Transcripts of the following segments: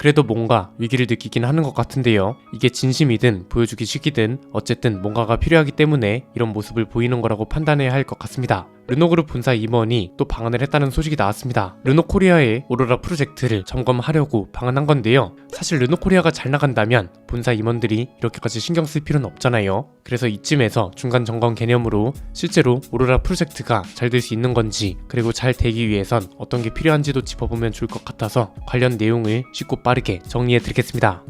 그래도 뭔가 위기를 느끼긴 하는 것 같은데요. 이게 진심이든 보여주기 식이든 어쨌든 뭔가가 필요하기 때문에 이런 모습을 보이는 거라고 판단해야 할 것 같습니다. 르노그룹 본사 임원이 또 방한을 했다는 소식이 나왔습니다. 르노코리아의 오로라 프로젝트를 점검하려고 방한한 건데요. 사실 르노코리아가 잘 나간다면 본사 임원들이 이렇게까지 신경 쓸 필요는 없잖아요. 그래서 이쯤에서 중간 점검 개념으로 실제로 오로라 프로젝트가 잘 될 수 있는 건지, 그리고 잘 되기 위해선 어떤 게 필요한지도 짚어보면 좋을 것 같아서 관련 내용을 쉽고 빠르게 정리해 드리겠습니다.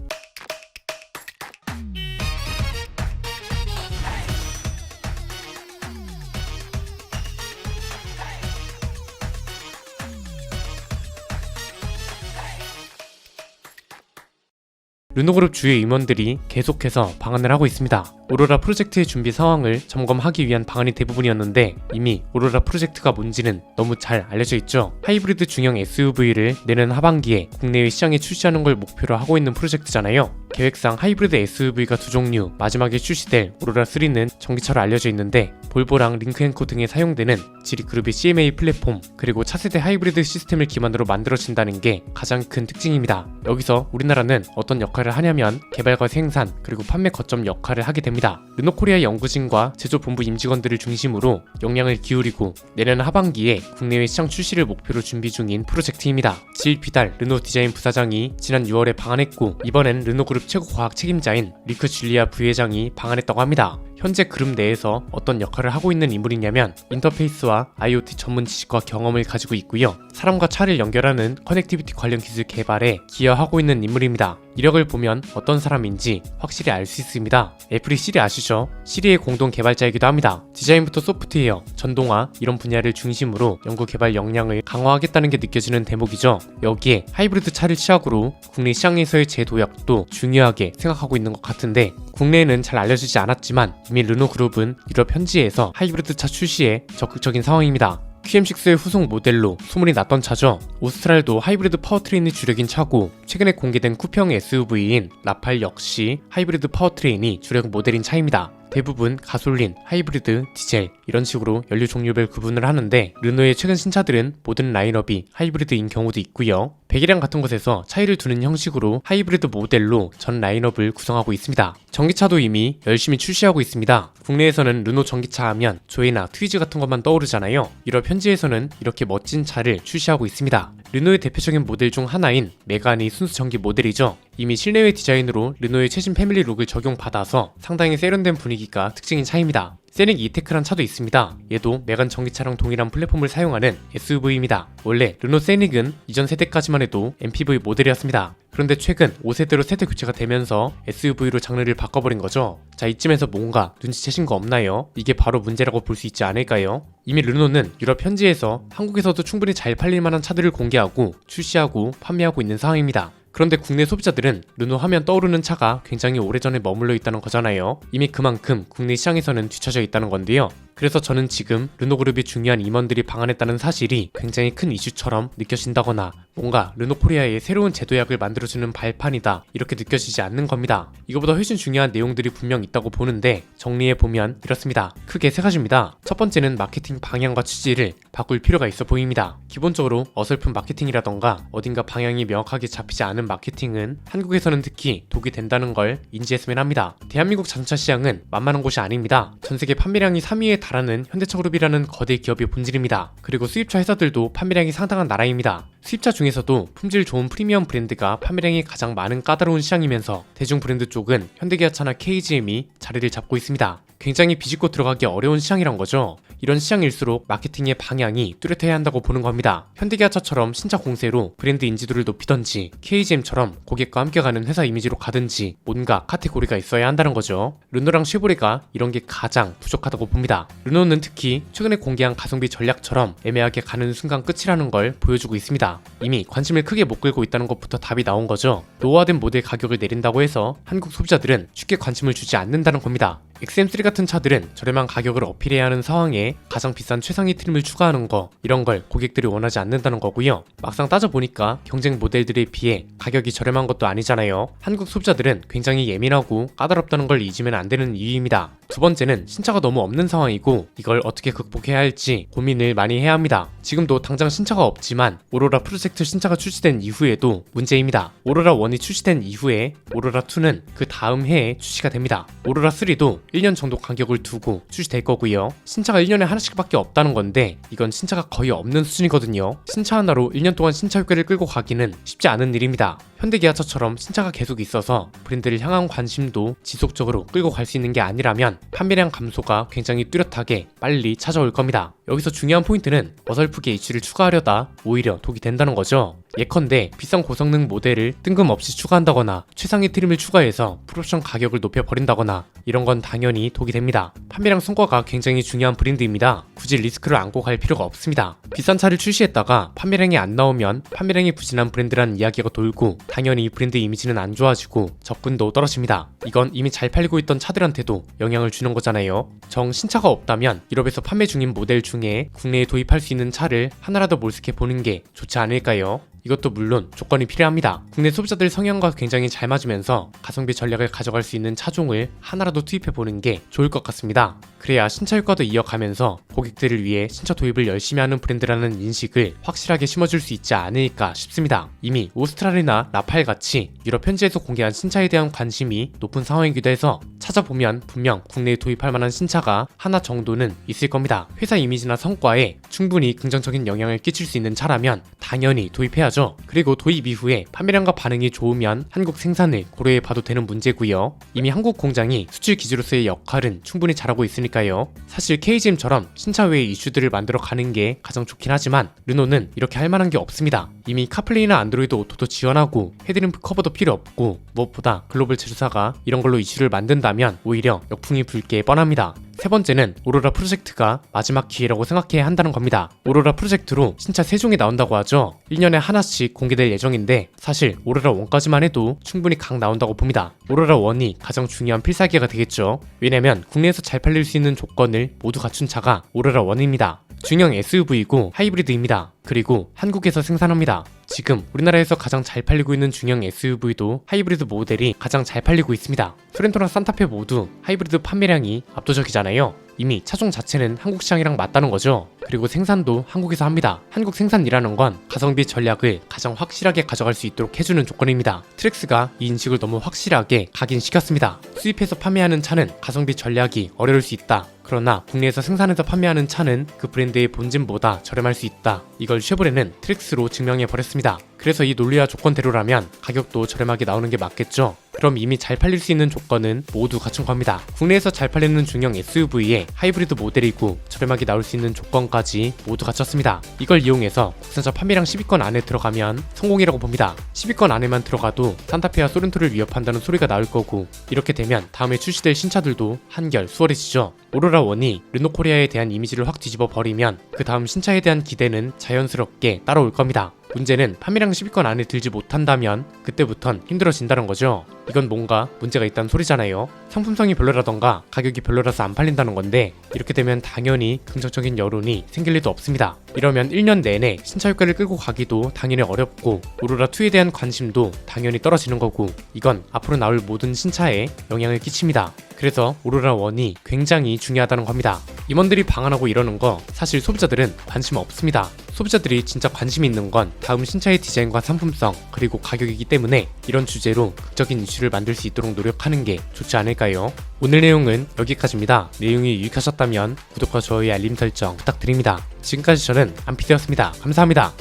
르노그룹 주요 임원들이 계속해서 방한을 하고 있습니다. 오로라 프로젝트의 준비 상황을 점검하기 위한 방안이 대부분이었는데 이미 오로라 프로젝트가 뭔지는 너무 잘 알려져 있죠. 하이브리드 중형 SUV를 내년 하반기에 국내외 시장에 출시하는 걸 목표로 하고 있는 프로젝트잖아요. 계획상 하이브리드 SUV가 두 종류, 마지막에 출시될 오로라 3는 전기차로 알려져 있는데 볼보랑 링크앤코 등에 사용되는 지리그룹의 CMA 플랫폼, 그리고 차세대 하이브리드 시스템을 기반으로 만들어진다는 게 가장 큰 특징입니다. 여기서 우리나라는 어떤 역할을 하냐면 개발과 생산, 그리고 판매 거점 역할을 하게 됩니다. 르노코리아 연구진과 제조본부 임직원들을 중심으로 역량을 기울이고 내년 하반기에 국내외 시장 출시를 목표로 준비 중인 프로젝트입니다. 질 비달 르노 디자인 부사장이 지난 6월에 방한했고 이번엔 르노그룹 최고 과학 책임자인 리크 줄리아 부회장이 방한했다고 합니다. 현재 그룹 내에서 어떤 역할을 하고 있는 인물이냐면 인터페이스와 IoT 전문 지식과 경험을 가지고 있고요. 사람과 차를 연결하는 커넥티비티 관련 기술 개발에 기여하고 있는 인물입니다. 이력을 보면 어떤 사람인지 확실히 알 수 있습니다. 애플이 시리 아시죠? 시리의 공동 개발자이기도 합니다. 디자인부터 소프트웨어, 전동화 이런 분야를 중심으로 연구 개발 역량을 강화하겠다는 게 느껴지는 대목이죠. 여기에 하이브리드 차를 시작으로 국내 시장에서의 재도약도 중요하게 생각하고 있는 것 같은데 국내에는 잘 알려지지 않았지만 이미 르노그룹은 유럽 현지에서 하이브리드 차 출시에 적극적인 상황입니다. QM6의 후속 모델로 소문이 났던 차죠. 오스트랄도 하이브리드 파워트레인이 주력인 차고 최근에 공개된 쿠평 SUV인 라팔 역시 하이브리드 파워트레인이 주력 모델인 차입니다. 대부분 가솔린, 하이브리드, 디젤 이런 식으로 연료 종류별 구분을 하는데 르노의 최근 신차들은 모든 라인업이 하이브리드인 경우도 있고요. 배기량 같은 것에서 차이를 두는 형식으로 하이브리드 모델로 전 라인업을 구성하고 있습니다. 전기차도 이미 열심히 출시하고 있습니다. 국내에서는 르노 전기차 하면 조이나 트위즈 같은 것만 떠오르잖아요. 유럽 현지에서는 이렇게 멋진 차를 출시하고 있습니다. 르노의 대표적인 모델 중 하나인 메간이 순수 전기 모델이죠. 이미 실내외 디자인으로 르노의 최신 패밀리 룩을 적용받아서 상당히 세련된 분위기가 특징인 차입니다. 세닉 이테크란 차도 있습니다. 얘도 메간 전기차랑 동일한 플랫폼을 사용하는 SUV입니다. 원래 르노 세닉은 이전 세대까지만 해도 MPV 모델이었습니다. 그런데 최근 5세대로 세대 교체가 되면서 SUV로 장르를 바꿔버린 거죠. 자, 이쯤에서 뭔가 눈치채신 거 없나요? 이게 바로 문제라고 볼 수 있지 않을까요? 이미 르노는 유럽 현지에서 한국에서도 충분히 잘 팔릴 만한 차들을 공개하고 출시하고 판매하고 있는 상황입니다. 그런데 국내 소비자들은 르노 하면 떠오르는 차가 굉장히 오래전에 머물러 있다는 거잖아요. 이미 그만큼 국내 시장에서는 뒤처져 있다는 건데요. 그래서 저는 지금 르노그룹이 중요한 임원들이 방한했다는 사실이 굉장히 큰 이슈처럼 느껴진다거나 뭔가 르노코리아의 새로운 제도약을 만들어주는 발판이다 이렇게 느껴지지 않는 겁니다. 이거보다 훨씬 중요한 내용들이 분명 있다고 보는데 정리해보면 이렇습니다. 크게 세 가지입니다. 첫 번째는 마케팅 방향과 취지를 바꿀 필요가 있어 보입니다. 기본적으로 어설픈 마케팅이라던가 어딘가 방향이 명확하게 잡히지 않은 마케팅은 한국에서는 특히 독이 된다는 걸 인지했으면 합니다. 대한민국 자동차 시장은 만만한 곳이 아닙니다. 전세계 판매량이 3위에 달하는 현대차그룹이라는 거대 기업의 본질입니다. 그리고 수입차 회사들도 판매량이 상당한 나라입니다. 수입차 중에서도 품질 좋은 프리미엄 브랜드가 판매량이 가장 많은 까다로운 시장이면서 대중 브랜드 쪽은 현대기아차나 KGM이 자리를 잡고 있습니다. 굉장히 비집고 들어가기 어려운 시장이란 거죠. 이런 시장일수록 마케팅의 방향이 뚜렷해야 한다고 보는 겁니다. 현대기아차처럼 신차 공세로 브랜드 인지도를 높이던지 KGM처럼 고객과 함께 가는 회사 이미지로 가든지 뭔가 카테고리가 있어야 한다는 거죠. 르노랑 쉐보레가 이런 게 가장 부족하다고 봅니다. 르노는 특히 최근에 공개한 가성비 전략처럼 애매하게 가는 순간 끝이라는 걸 보여주고 있습니다. 이미 관심을 크게 못 끌고 있다는 것부터 답이 나온 거죠. 노후화된 모델 가격을 내린다고 해서 한국 소비자들은 쉽게 관심을 주지 않는다는 겁니다. XM3 같은 차들은 저렴한 가격을 어필해야 하는 상황에 가장 비싼 최상위 트림을 추가하는 거, 이런 걸 고객들이 원하지 않는다는 거고요. 막상 따져보니까 경쟁 모델들에 비해 가격이 저렴한 것도 아니잖아요. 한국 소비자들은 굉장히 예민하고 까다롭다는 걸 잊으면 안 되는 이유입니다. 두 두 번째는 신차가 너무 없는 상황이고 이걸 어떻게 극복해야 할지 고민을 많이 해야 합니다. 지금도 당장 신차가 없지만 오로라 프로젝트 신차가 출시된 이후에도 문제입니다. 오로라 1이 출시된 이후에 오로라 2는 그 다음 해에 출시가 됩니다. 오로라 3도 1년 정도 간격을 두고 출시될 거고요. 신차가 1년에 하나씩밖에 없다는 건데 이건 신차가 거의 없는 수준이거든요. 신차 하나로 1년 동안 신차 효과를 끌고 가기는 쉽지 않은 일입니다. 현대기아차처럼 신차가 계속 있어서 브랜드를 향한 관심도 지속적으로 끌고 갈 수 있는 게 아니라면 판매량 감소가 굉장히 뚜렷하게 빨리 찾아올 겁니다. 여기서 중요한 포인트는 어설프게 이슈를 추가하려다 오히려 독이 된다는 거죠. 예컨대 비싼 고성능 모델을 뜬금없이 추가한다거나 최상위 트림을 추가해서 풀옵션 가격을 높여버린다거나 이런 건 당연히 독이 됩니다. 판매량 성과가 굉장히 중요한 브랜드입니다. 굳이 리스크를 안고 갈 필요가 없습니다. 비싼 차를 출시했다가 판매량이 안 나오면 판매량이 부진한 브랜드라는 이야기가 돌고 당연히 이 브랜드 이미지는 안 좋아지고 접근도 떨어집니다. 이건 이미 잘 팔리고 있던 차들한테도 영향을 주는 거잖아요. 정 신차가 없다면 유럽에서 판매 중인 모델 중에 국내에 도입할 수 있는 차를 하나라도 몰색해 보는 게 좋지 않을까요? 이것도 물론 조건이 필요합니다. 국내 소비자들 성향과 굉장히 잘 맞으면서 가성비 전략을 가져갈 수 있는 차종을 하나라도 투입해보는 게 좋을 것 같습니다. 그래야 신차 효과도 이어가면서 고객들을 위해 신차 도입을 열심히 하는 브랜드라는 인식을 확실하게 심어줄 수 있지 않을까 싶습니다. 이미 오스트랄이나 라팔 같이 유럽 현지에서 공개한 신차에 대한 관심이 높은 상황이기도 해서 찾아보면 분명 국내에 도입할 만한 신차가 하나 정도는 있을 겁니다. 회사 이미지나 성과에 충분히 긍정적인 영향을 끼칠 수 있는 차라면 당연히 도입해야죠. 그리고 도입 이후에 판매량과 반응이 좋으면 한국 생산을 고려해 봐도 되는 문제고요. 이미 한국 공장이 수출 기지로서의 역할은 충분히 잘하고 있으니까요. 사실 KGM처럼 신차 외의 이슈들을 만들어 가는 게 가장 좋긴 하지만 르노는 이렇게 할 만한 게 없습니다. 이미 카플레이나 안드로이드 오토도 지원하고 헤드램프 커버도 필요 없고 무엇보다 글로벌 제조사가 이런 걸로 이슈를 만든다면 오히려 역풍이 불 게 뻔합니다. 세 번째는 오로라 프로젝트가 마지막 기회라고 생각해야 한다는 겁니다. 오로라 프로젝트로 신차 3종이 나온다고 하죠. 1년에 하나씩 공개될 예정인데 사실 오로라 1까지만 해도 충분히 각 나온다고 봅니다. 오로라 1이 가장 중요한 필살기가 되겠죠. 왜냐면 국내에서 잘 팔릴 수 있는 조건을 모두 갖춘 차가 오로라 1입니다. 중형 SUV이고 하이브리드입니다. 그리고 한국에서 생산합니다. 지금 우리나라에서 가장 잘 팔리고 있는 중형 SUV도 하이브리드 모델이 가장 잘 팔리고 있습니다. 소렌토랑 산타페 모두 하이브리드 판매량이 압도적이잖아요. 이미 차종 자체는 한국 시장이랑 맞다는 거죠. 그리고 생산도 한국에서 합니다. 한국 생산이라는 건 가성비 전략을 가장 확실하게 가져갈 수 있도록 해주는 조건입니다. 트랙스가 이 인식을 너무 확실하게 각인시켰습니다. 수입해서 판매하는 차는 가성비 전략이 어려울 수 있다. 그러나 국내에서 생산해서 판매하는 차는 그 브랜드의 본진보다 저렴할 수 있다. 이걸 쉐보레는 트랙스로 증명해버렸습니다. 그래서 이 논리와 조건대로라면 가격도 저렴하게 나오는 게 맞겠죠. 그럼 이미 잘 팔릴 수 있는 조건은 모두 갖춘 겁니다. 국내에서 잘 팔리는 중형 SUV에 하이브리드 모델이고 저렴하게 나올 수 있는 조건까지 모두 갖췄습니다. 이걸 이용해서 국산차 판매량 10위권 안에 들어가면 성공이라고 봅니다. 10위권 안에만 들어가도 산타페와 소렌토를 위협한다는 소리가 나올 거고 이렇게 되면 다음에 출시될 신차들도 한결 수월해지죠. 오로라 1이 르노코리아에 대한 이미지를 확 뒤집어 버리면 그 다음 신차에 대한 기대는 자연스럽게 따라올 겁니다. 문제는 판매량 10위권 안에 들지 못한다면 그때부턴 힘들어진다는 거죠. 이건 뭔가 문제가 있다는 소리잖아요. 상품성이 별로라던가 가격이 별로라서 안 팔린다는 건데 이렇게 되면 당연히 긍정적인 여론이 생길 리도 없습니다. 이러면 1년 내내 신차 효과를 끌고 가기도 당연히 어렵고 오로라2에 대한 관심도 당연히 떨어지는 거고 이건 앞으로 나올 모든 신차에 영향을 끼칩니다. 그래서 오로라 1이 굉장히 중요하다는 겁니다. 임원들이 방한하고 이러는 거 사실 소비자들은 관심 없습니다. 소비자들이 진짜 관심 있는 건 다음 신차의 디자인과 상품성 그리고 가격이기 때문에 이런 주제로 극적인 이슈를 만들 수 있도록 노력하는 게 좋지 않을까요? 오늘 내용은 여기까지입니다. 내용이 유익하셨다면 구독과 좋아요 알림 설정 부탁드립니다. 지금까지 저는 안피디였습니다. 감사합니다.